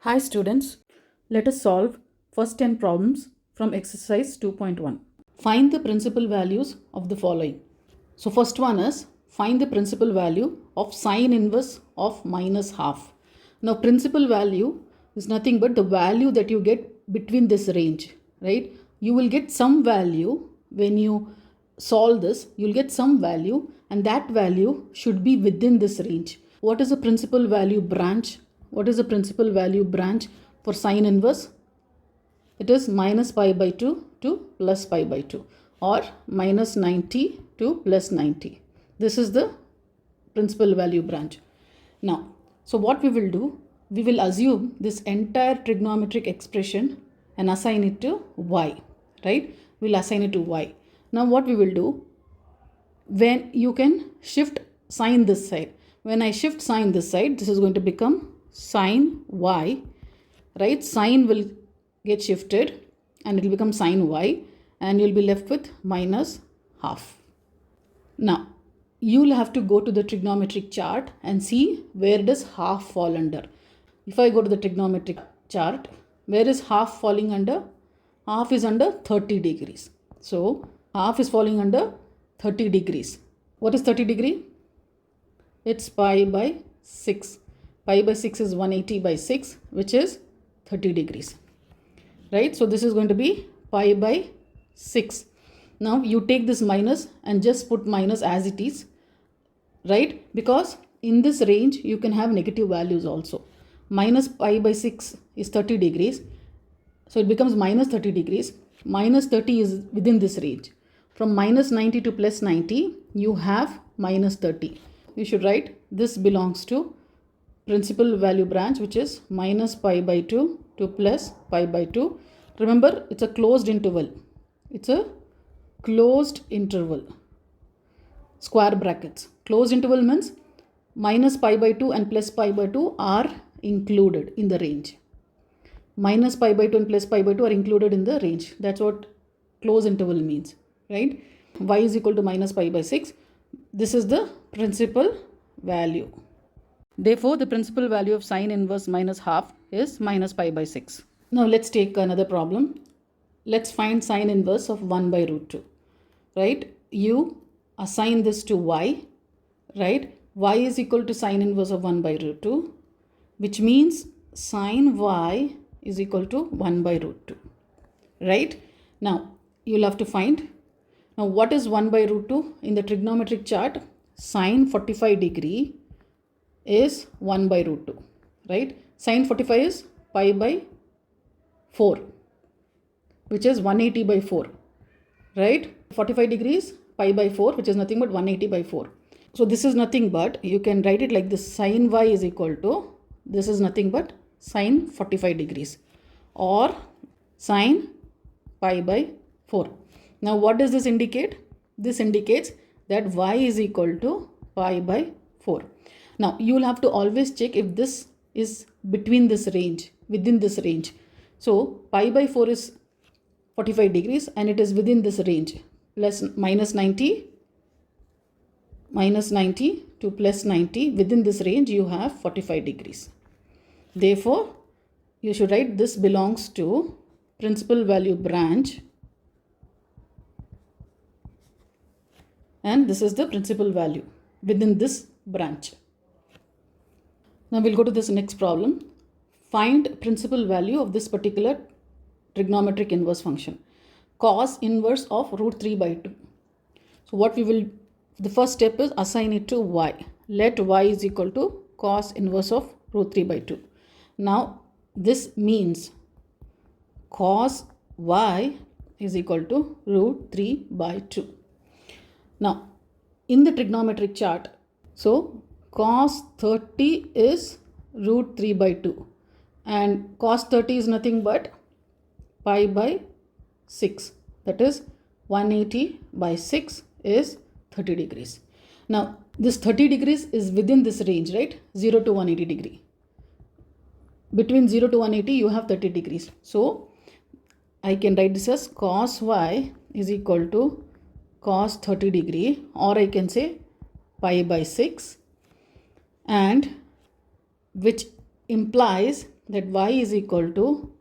Hi students, let us solve first 10 problems from exercise 2.1. Find the principal values of the following. So first one is find the principal value of sine inverse of minus half. Now principal value is nothing but the value that you get between this range, right? You will get some value when you solve this, you'll get some value and that value should be within this range. What is the principal value branch? What is the principal value branch for sine inverse? It is minus pi by 2 to plus pi by 2 or minus 90 to plus 90. This is the principal value branch. Now, so what we will do, we will assume this entire trigonometric expression and assign it to y, right? We'll assign it to y. Now what we will do, when you can shift sine this side. When I shift sine this side, this is going to become sine y, right? Sine will get shifted and it will become sine y and you'll be left with minus half. Now, you'll have to go to the trigonometric chart and see where does half fall under. If I go to the trigonometric chart, where is half falling under? Half is under 30 degrees. So, half is falling under 30 degrees. What is 30 degree? It's pi by 6. Pi by 6 is 180 by 6, which is 30 degrees. Right? So this is going to be pi by 6. Now you take this minus and just put minus as it is. Right? Because in this range, you can have negative values also. Minus pi by 6 is 30 degrees. So it becomes minus 30 degrees. Minus 30 is within this range. From minus 90 to plus 90, you have minus 30. You should write this belongs to principal value branch, which is minus pi by 2 to plus pi by 2. Remember, it's a closed interval. It's a closed interval. Square brackets. Closed interval means minus pi by 2 and plus pi by 2 are included in the range. Minus pi by 2 and plus pi by 2 are included in the range. That's what closed interval means, right? Y is equal to minus pi by 6. This is the principal value. Therefore, the principal value of sine inverse minus half is minus pi by 6. Now, let's take another problem. Let's find sine inverse of 1 by root 2. Right? You assign this to y. Right? Y is equal to sine inverse of 1 by root 2. Which means sine y is equal to 1 by root 2. Right? Now, you'll have to find. Now, what is 1 by root 2? In the trigonometric chart, sine 45 degree is 1 by root 2, right? Sine 45 is pi by 4, which is 180 by 4, right? 45 degrees, pi by 4, which is nothing but 180 by 4. So this is nothing but, you can write it like this, sine y is equal to, this is nothing but sine 45 degrees or sine pi by 4. Now what does this indicate? This indicates that y is equal to pi by 4. Now you will have to always check if this is between this range, within this range. So pi by 4 is 45 degrees and it is within this range. Plus minus 90 to plus 90. Within this range you have 45 degrees. Therefore, you should write this belongs to principal value branch. And this is the principal value within this branch. Now we'll go to this next problem. Find principal value of this particular trigonometric inverse function. Cos inverse of root 3 by 2. So what we will, the first step is assign it to y. Let y is equal to cos inverse of root 3 by 2. Now this means cos y is equal to root 3 by 2. Now, in the trigonometric chart, so cos 30 is root 3 by 2 and cos 30 is nothing but pi by 6. That is 180 by 6 is 30 degrees. Now, this 30 degrees is within this range, right? 0 to 180 degree. Between 0 to 180, you have 30 degrees. So, I can write this as cos y is equal to cos 30 degree, or I can say pi by 6, and which implies that y is equal to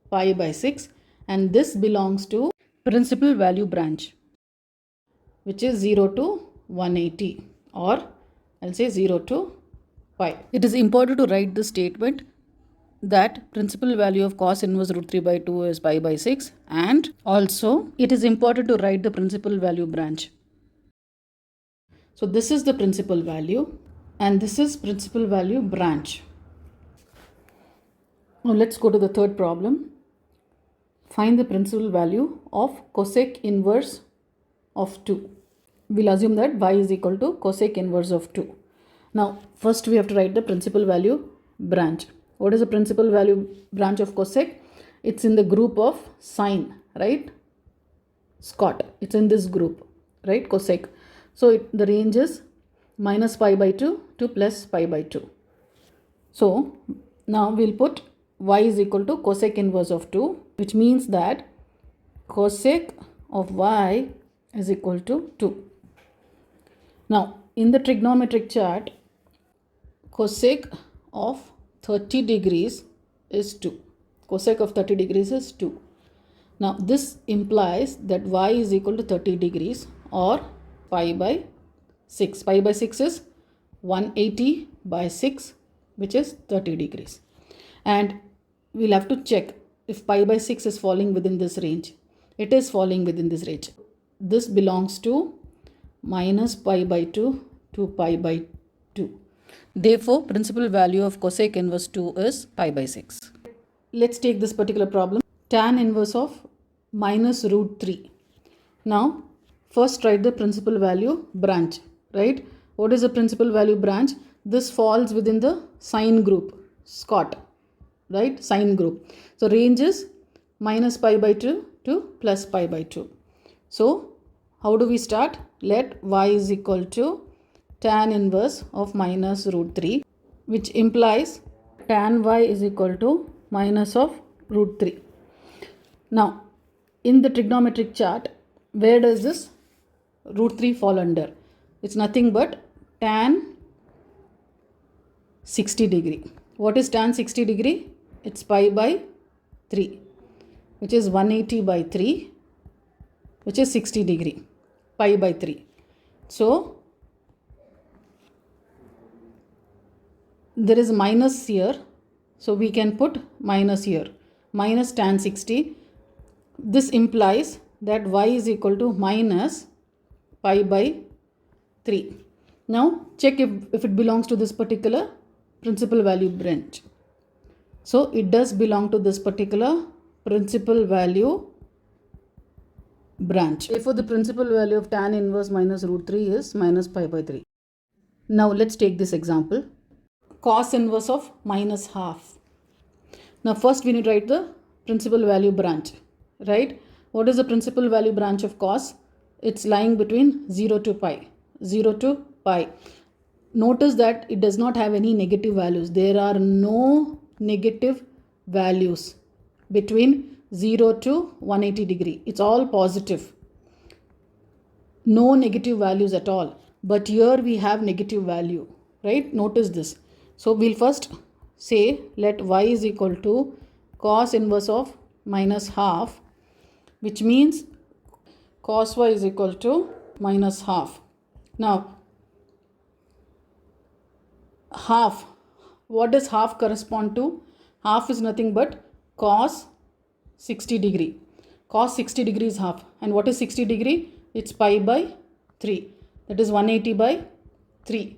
pi by 6, and this belongs to principal value branch, which is 0 to 180, or I'll say 0 to pi. It is important to write the statement that principal value of cos inverse root 3 by 2 is pi by 6, and also it is important to write the principal value branch. So this is the principal value and this is principal value branch. Now let's go to the third problem. Find the principal value of cosec inverse of 2. We'll assume that y is equal to cosec inverse of 2. Now first we have to write the principal value branch. What is the principal value branch of cosec? It's in the group of sine, right? Scot. It's in this group, right? Cosec. So the range is minus pi by 2 to plus pi by 2. So now we'll put y is equal to cosec inverse of 2, which means that cosec of y is equal to 2. Now in the trigonometric chart, cosec of 30 degrees is 2. Cosec of 30 degrees is 2. Now this implies that y is equal to 30 degrees or pi by 6. Pi by 6 is 180 by 6, which is 30 degrees. And we'll have to check if pi by 6 is falling within this range. It is falling within this range. This belongs to minus pi by 2 to pi by 2. Therefore, principal value of cosec inverse 2 is pi by 6. Let's take this particular problem. Tan inverse of minus root 3. Now, first write the principal value branch, right? What is the principal value branch? This falls within the sine group, Scot, right? Sine group. So, range is minus pi by 2 to plus pi by 2. So, how do we start? Let y is equal to tan inverse of minus root 3, which implies tan y is equal to minus of root 3. Now, in the trigonometric chart, where does this root 3 fall under? It's nothing but tan 60 degree. What is tan 60 degree? It's pi by 3, which is 180 by 3, which is 60 degree, pi by 3. So, there is minus here, so we can put minus here, minus tan 60. This implies that y is equal to minus pi by 3. Now check if it belongs to this particular principal value branch. So it does belong to this particular principal value branch. Therefore the principal value of tan inverse minus root 3 is minus pi by 3. Now let's take this example. Cos inverse of minus half. Now first we need to write the principal value branch, right? What is the principal value branch of cos? It's lying between 0 to pi. 0 to pi. Notice that it does not have any negative values. There are no negative values between 0 to 180 degree. It's all positive. No negative values at all. But here we have negative value, right? Notice this. So we'll first say let y is equal to cos inverse of minus half, which means cos y is equal to minus half. Now, half, what does half correspond to? Half is nothing but cos 60 degree. Cos 60 degree is half. And what is 60 degree? It's pi by 3. That is 180 by 3.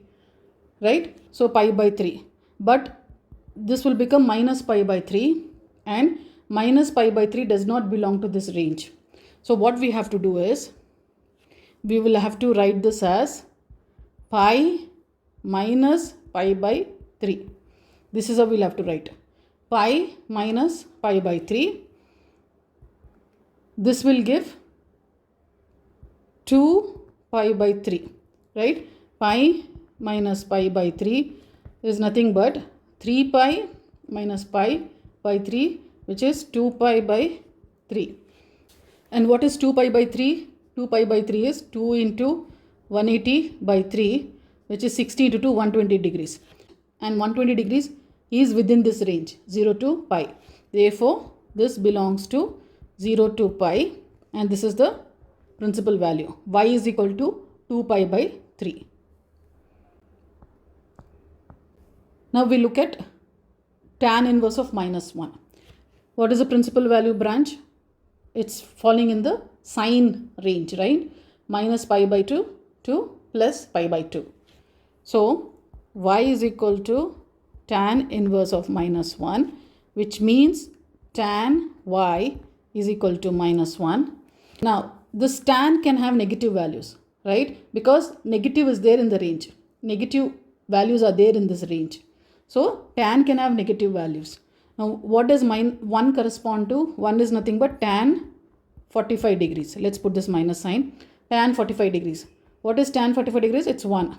Right? So pi by 3. But this will become minus pi by 3, and minus pi by 3 does not belong to this range. So what we have to do is, we will have to write this as pi minus pi by 3. This is how we'll have to write. Pi minus pi by 3. This will give 2 pi by 3, right? Pi minus pi by 3 is nothing but 3 pi minus pi by 3, which is 2 pi by 3. And what is 2 pi by 3? 2 pi by 3 is 2 into 180 by 3, which is 60 into 2, 120 degrees. And 120 degrees is within this range 0 to pi. Therefore, this belongs to 0 to pi, and this is the principal value. Y is equal to 2 pi by 3. Now we look at tan inverse of minus 1. What is the principal value branch? It's falling in the sine range, right? Minus pi by 2 to plus pi by 2. So y is equal to tan inverse of minus 1, which means tan y is equal to minus 1. Now this tan can have negative values, right? Because negative is there in the range. Negative values are there in this range. So tan can have negative values. Now what does 1 correspond to? 1 is nothing but tan 45 degrees. Let's put this minus sign. Tan 45 degrees. What is tan 45 degrees? It's 1.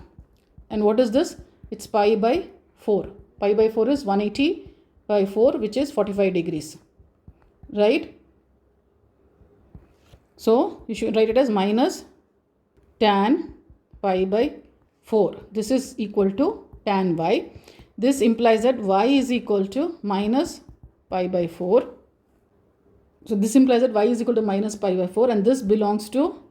And what is this? It's pi by 4. Pi by 4 is 180 by 4, which is 45 degrees. Right? So you should write it as minus tan pi by 4. This is equal to tan y. This implies that y is equal to minus pi by 4. So this implies that y is equal to minus pi by 4, and this belongs to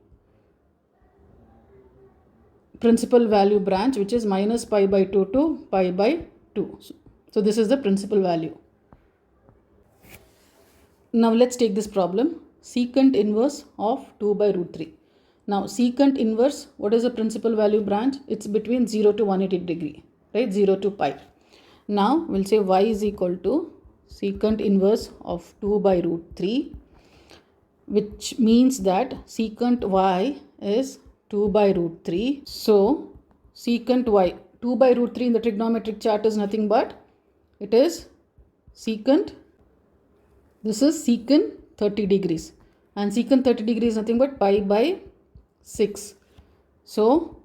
principal value branch, which is minus pi by 2 to pi by 2. So this is the principal value. Now let's take this problem. Secant inverse of 2 by root 3. Now secant inverse, what is the principal value branch? It's between 0 to 180 degree, right? 0 to pi. Now we'll say y is equal to secant inverse of 2 by root 3, which means that secant y is 2 by root 3. So secant y, 2 by root 3 in the trigonometric chart is nothing but, it is secant, this is secant 30 degrees, and secant 30 degrees is nothing but pi by 6. So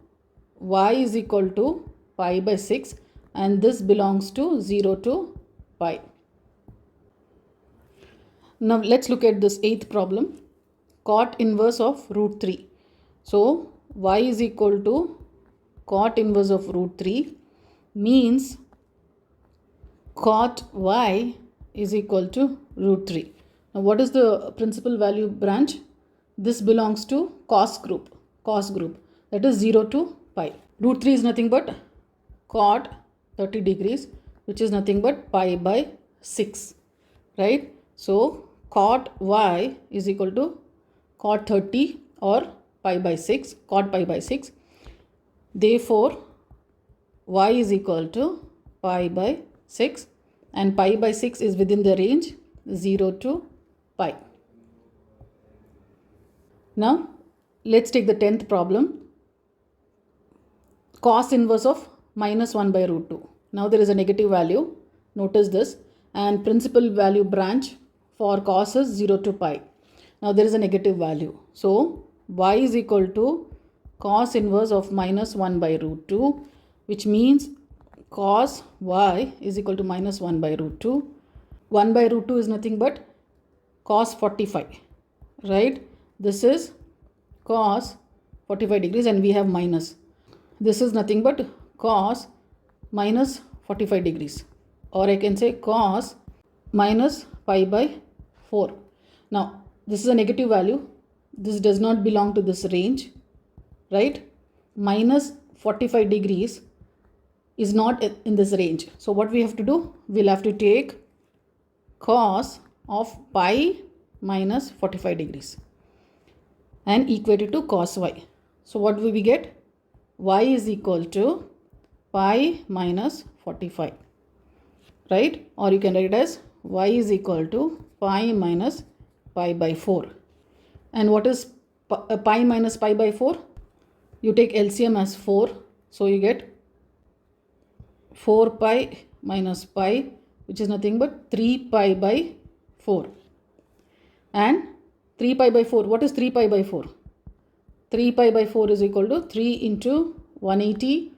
y is equal to pi by 6, and this belongs to 0 to pi. Now let's look at this 8th problem. Cot inverse of root 3. So y is equal to cot inverse of root 3 means cot y is equal to root 3. Now what is the principal value branch? This belongs to cos group, that is 0 to pi. Root 3 is nothing but cot 30 degrees, which is nothing but pi by 6, right? So cot y is equal to cot 30 or pi by 6, cot pi by 6. Therefore y is equal to pi by 6, and pi by 6 is within the range 0 to pi. Now let's take the 10th problem. Cos inverse of minus 1 by root 2. Now there is a negative value, notice this, and principal value branch for cos is 0 to pi. Now there is a negative value. So y is equal to cos inverse of minus 1 by root 2, which means cos y is equal to minus 1 by root 2. 1 by root 2 is nothing but cos 45, right? This is cos 45 degrees, and we have minus. This is nothing but cos minus 45 degrees, or I can say cos minus pi by 4. Now this is a negative value. This does not belong to this range, right? Minus 45 degrees is not in this range. So what we have to do? We'll have to take cos of pi minus 45 degrees and equate it to cos y. So what will we get? Y is equal to pi minus 45, right? Or you can write it as y is equal to pi minus pi by 4. And what is pi minus pi by 4? You take LCM as 4. So you get 4 pi minus pi, which is nothing but 3 pi by 4. And 3 pi by 4, what is 3 pi by 4? 3 pi by 4 is equal to 3 into 180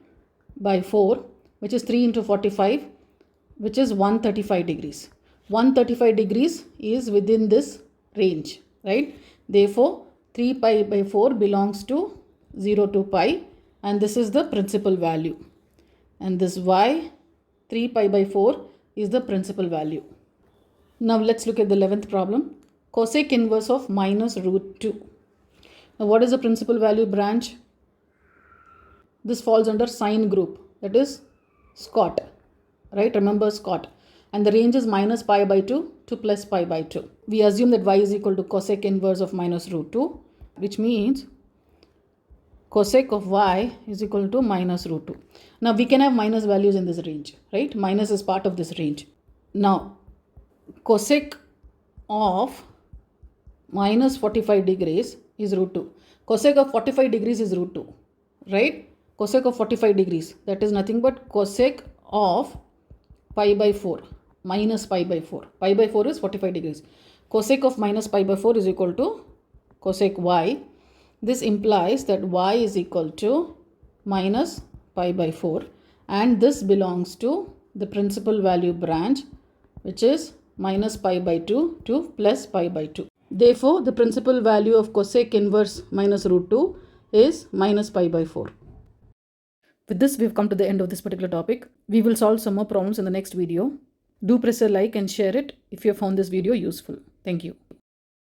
by 4, which is 3 into 45, which is 135 degrees. 135 degrees is within this range, right? Therefore, 3 pi by 4 belongs to 0 to pi, and this is the principal value. And this y, 3 pi by 4, is the principal value. Now let's look at the 11th problem. Cosec inverse of minus root 2. Now what is the principal value branch? This falls under sine group, that is Scott, right? Remember Scott. And the range is minus pi by 2 to plus pi by 2. We assume that y is equal to cosec inverse of minus root 2, which means cosec of y is equal to minus root 2. Now we can have minus values in this range, right? Minus is part of this range. Now cosec of minus 45 degrees is root 2. Cosec of 45 degrees is root 2, right? Cosec of 45 degrees, that is nothing but cosec of pi by 4 minus pi by 4. Pi by 4 is 45 degrees. Cosec of minus pi by 4 is equal to cosec y. This implies that y is equal to minus pi by 4, and this belongs to the principal value branch, which is minus pi by 2 to plus pi by 2. Therefore, the principal value of cosec inverse minus root 2 is minus pi by 4. With this, we've come to the end of this particular topic. We will solve some more problems in the next video. Do press a like and share it if you have found this video useful. Thank you.